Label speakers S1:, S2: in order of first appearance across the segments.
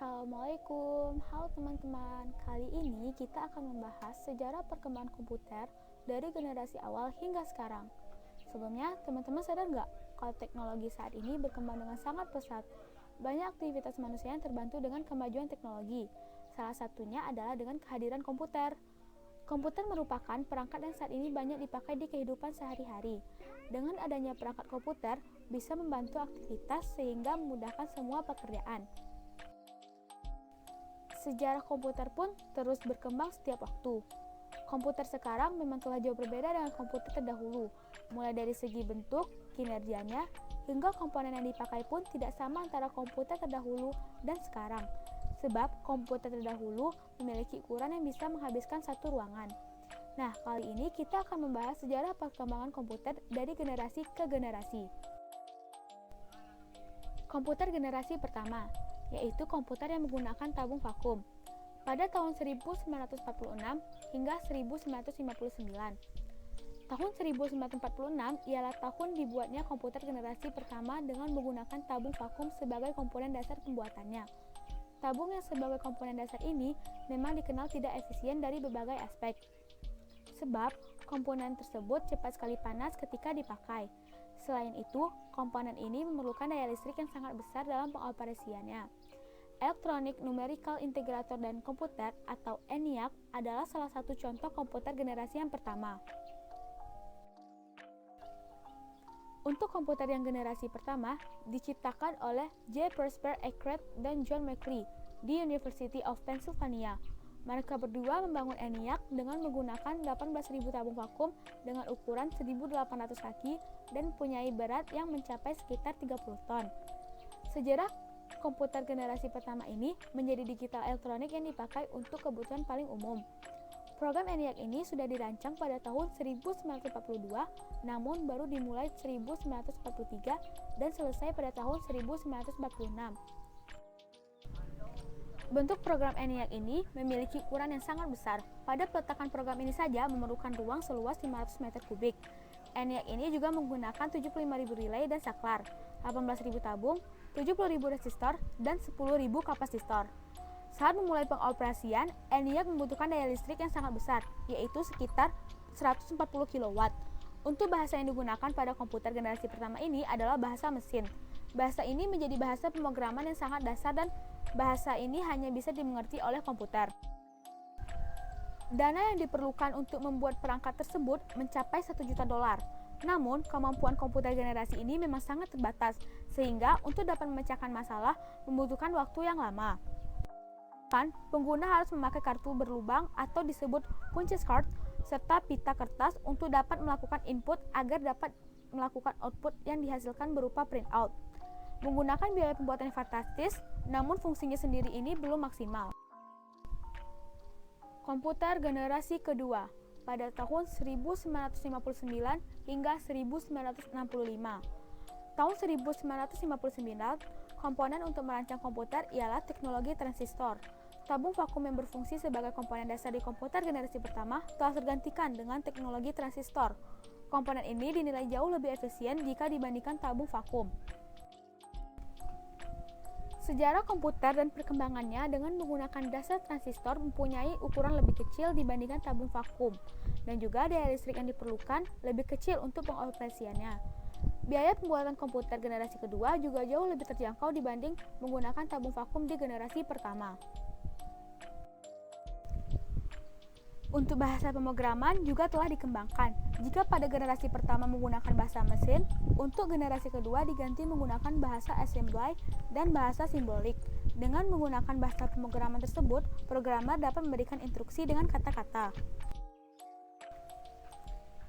S1: Assalamualaikum, halo teman-teman. Kali ini kita akan membahas sejarah perkembangan komputer dari generasi awal hingga sekarang. Sebelumnya, teman-teman sadar nggak kalau teknologi saat ini berkembang dengan sangat pesat? Banyak aktivitas manusia yang terbantu dengan kemajuan teknologi. Salah satunya adalah dengan kehadiran komputer. Komputer merupakan perangkat yang saat ini banyak dipakai di kehidupan sehari-hari. Dengan adanya perangkat komputer, bisa membantu aktivitas sehingga memudahkan semua pekerjaan. Sejarah komputer pun terus berkembang setiap waktu. Komputer sekarang memang telah jauh berbeda dengan komputer terdahulu, mulai dari segi bentuk, kinerjanya, hingga komponen yang dipakai pun tidak sama antara komputer terdahulu dan sekarang. Sebab komputer terdahulu memiliki ukuran yang bisa menghabiskan satu ruangan. Nah, kali ini kita akan membahas sejarah perkembangan komputer dari generasi ke generasi. Komputer generasi pertama, yaitu komputer yang menggunakan tabung vakum. Pada tahun 1946 hingga 1959. Tahun 1946 ialah tahun dibuatnya komputer generasi pertama dengan menggunakan tabung vakum sebagai komponen dasar pembuatannya. Tabung yang sebagai komponen dasar ini memang dikenal tidak efisien dari berbagai aspek. Sebab, komponen tersebut cepat sekali panas ketika dipakai. Selain itu, komponen ini memerlukan daya listrik yang sangat besar dalam pengoperasiannya. Electronic Numerical Integrator dan Komputer atau ENIAC adalah salah satu contoh komputer generasi yang pertama. Untuk komputer yang generasi pertama, diciptakan oleh J. Presper Eckert dan John McCree di University of Pennsylvania. Mereka berdua membangun ENIAC dengan menggunakan 18.000 tabung vakum dengan ukuran 1.800 kaki dan mempunyai berat yang mencapai sekitar 30 ton. Sejarah komputer generasi pertama ini menjadi digital elektronik yang dipakai untuk kebutuhan paling umum. Program ENIAC ini sudah dirancang pada tahun 1942, namun baru dimulai 1943 dan selesai pada tahun 1946. Bentuk program ENIAC ini memiliki ukuran yang sangat besar. Pada peletakan program ini saja memerlukan ruang seluas 500 meter kubik. ENIAC ini juga menggunakan 75.000 relay dan saklar, 18.000 tabung, 70.000 resistor, dan 10.000 kapasitor. Saat memulai pengoperasian, ENIAC membutuhkan daya listrik yang sangat besar, yaitu sekitar 140 kW. Untuk bahasa yang digunakan pada komputer generasi pertama ini adalah bahasa mesin. Bahasa ini menjadi bahasa pemrograman yang sangat dasar dan bahasa ini hanya bisa dimengerti oleh komputer. Dana yang diperlukan untuk membuat perangkat tersebut mencapai $1 juta. Namun, kemampuan komputer generasi ini memang sangat terbatas, sehingga untuk dapat memecahkan masalah membutuhkan waktu yang lama. Pengguna harus memakai kartu berlubang atau disebut punches card serta pita kertas untuk dapat melakukan input agar dapat melakukan output yang dihasilkan berupa printout. Menggunakan biaya pembuatan yang fantastis, namun fungsinya sendiri ini belum maksimal. Komputer generasi kedua pada tahun 1959 hingga 1965. Tahun 1959, komponen untuk merancang komputer ialah teknologi transistor. Tabung vakum yang berfungsi sebagai komponen dasar di komputer generasi pertama telah tergantikan dengan teknologi transistor. Komponen ini dinilai jauh lebih efisien jika dibandingkan tabung vakum. Sejarah komputer dan perkembangannya dengan menggunakan dasar transistor mempunyai ukuran lebih kecil dibandingkan tabung vakum, dan juga daya listrik yang diperlukan lebih kecil untuk pengoperasiannya. Biaya pembuatan komputer generasi kedua juga jauh lebih terjangkau dibanding menggunakan tabung vakum di generasi pertama. Untuk bahasa pemrograman juga telah dikembangkan. Jika pada generasi pertama menggunakan bahasa mesin, untuk generasi kedua diganti menggunakan bahasa assembly dan bahasa simbolik. Dengan menggunakan bahasa pemrograman tersebut, programmer dapat memberikan instruksi dengan kata-kata.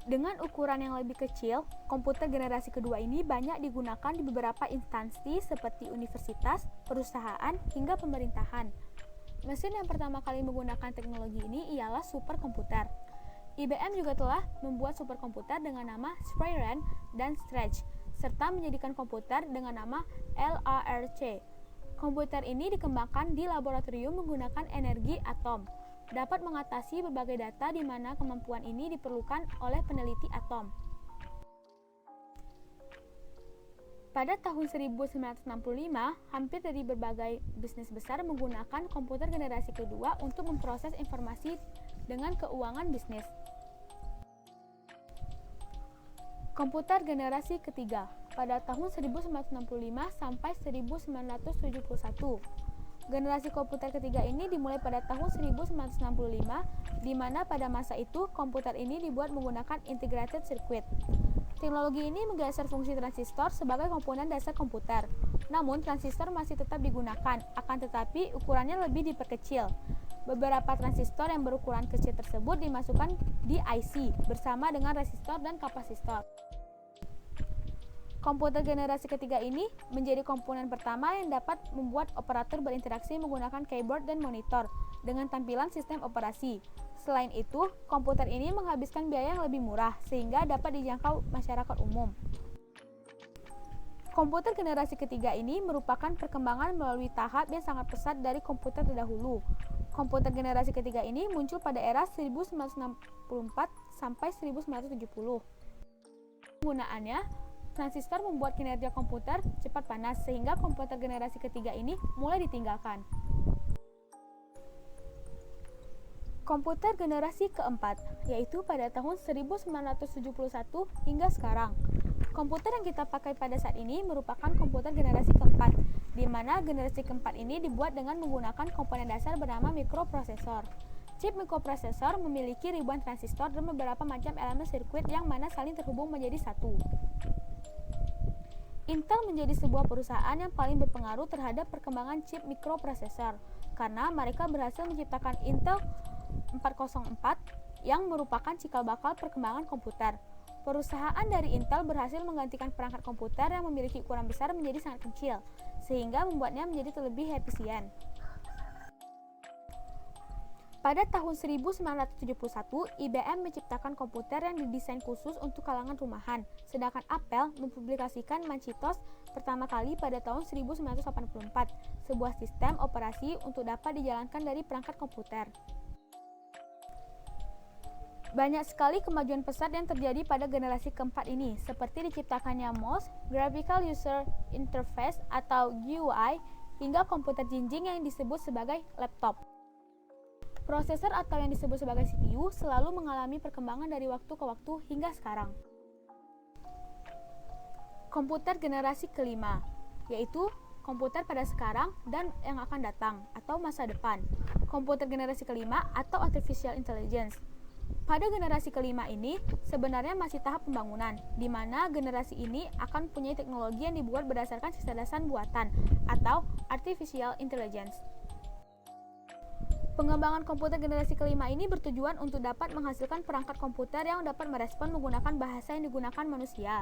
S1: Dengan ukuran yang lebih kecil, komputer generasi kedua ini banyak digunakan di beberapa instansi seperti universitas, perusahaan, hingga pemerintahan. Mesin yang pertama kali menggunakan teknologi ini ialah superkomputer. IBM juga telah membuat superkomputer dengan nama Spirant dan Stretch, serta menjadikan komputer dengan nama LARC. Komputer ini dikembangkan di laboratorium menggunakan energi atom. Dapat mengatasi berbagai data di mana kemampuan ini diperlukan oleh peneliti atom. Komputer generasi kedua ini juga telah membuat superkomputer dengan nama Spirant dan Stretch, serta menjadikan komputer dengan nama LARC. Komputer ini dikembangkan di laboratorium menggunakan energi atom. Dapat mengatasi berbagai data di mana kemampuan ini diperlukan oleh peneliti atom. Pada tahun 1965, hampir dari berbagai bisnis besar menggunakan komputer generasi kedua untuk memproses informasi dengan keuangan bisnis. Komputer generasi ketiga pada tahun 1965 sampai 1971. Generasi komputer ketiga ini dimulai pada tahun 1965, di mana pada masa itu komputer ini dibuat menggunakan integrated circuit. Teknologi ini menggeser fungsi transistor sebagai komponen dasar komputer. Namun, transistor masih tetap digunakan, akan tetapi ukurannya lebih diperkecil. Beberapa transistor yang berukuran kecil tersebut dimasukkan di IC bersama dengan resistor dan kapasitor. Komputer generasi ketiga ini menjadi komponen pertama yang dapat membuat operator berinteraksi menggunakan keyboard dan monitor dengan tampilan sistem operasi. Selain itu, komputer ini menghabiskan biaya yang lebih murah sehingga dapat dijangkau masyarakat umum. Komputer generasi ketiga ini merupakan perkembangan melalui tahap yang sangat pesat dari komputer terdahulu. Komputer generasi ketiga ini muncul pada era 1964 sampai 1970. Penggunaannya, transistor membuat kinerja komputer cepat panas sehingga komputer generasi ketiga ini mulai ditinggalkan. Komputer generasi keempat, yaitu pada tahun 1971 hingga sekarang. Komputer yang kita pakai pada saat ini merupakan komputer generasi keempat, di mana generasi keempat ini dibuat dengan menggunakan komponen dasar bernama mikroprosesor. Chip mikroprosesor memiliki ribuan transistor dan beberapa macam elemen sirkuit yang mana saling terhubung menjadi satu. Intel menjadi sebuah perusahaan yang paling berpengaruh terhadap perkembangan chip mikroprosesor, karena mereka berhasil menciptakan Intel 404 yang merupakan cikal bakal perkembangan komputer. Perusahaan dari Intel berhasil menggantikan perangkat komputer yang memiliki ukuran besar menjadi sangat kecil, sehingga membuatnya menjadi lebih efisien. Pada tahun 1971, IBM menciptakan komputer yang didesain khusus untuk kalangan rumahan, sedangkan Apple mempublikasikan Macintosh pertama kali pada tahun 1984, sebuah sistem operasi untuk dapat dijalankan dari perangkat komputer. Banyak sekali kemajuan pesat yang terjadi pada generasi keempat ini, seperti diciptakannya MOS, Graphical User Interface atau GUI, hingga komputer jinjing yang disebut sebagai laptop. Prosesor atau yang disebut sebagai CPU selalu mengalami perkembangan dari waktu ke waktu hingga sekarang. Komputer generasi kelima, yaitu komputer pada sekarang dan yang akan datang atau masa depan. Komputer generasi kelima atau Artificial Intelligence. Pada generasi kelima ini sebenarnya masih tahap pembangunan, di mana generasi ini akan punya teknologi yang dibuat berdasarkan kecerdasan buatan atau Artificial Intelligence. Pengembangan komputer generasi kelima ini bertujuan untuk dapat menghasilkan perangkat komputer yang dapat merespon menggunakan bahasa yang digunakan manusia.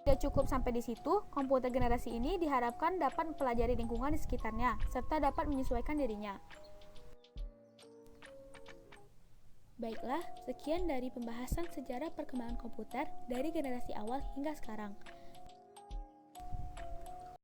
S1: Tidak cukup sampai di situ, komputer generasi ini diharapkan dapat mempelajari lingkungan di sekitarnya, serta dapat menyesuaikan dirinya. Baiklah, sekian dari pembahasan sejarah perkembangan komputer dari generasi awal hingga sekarang.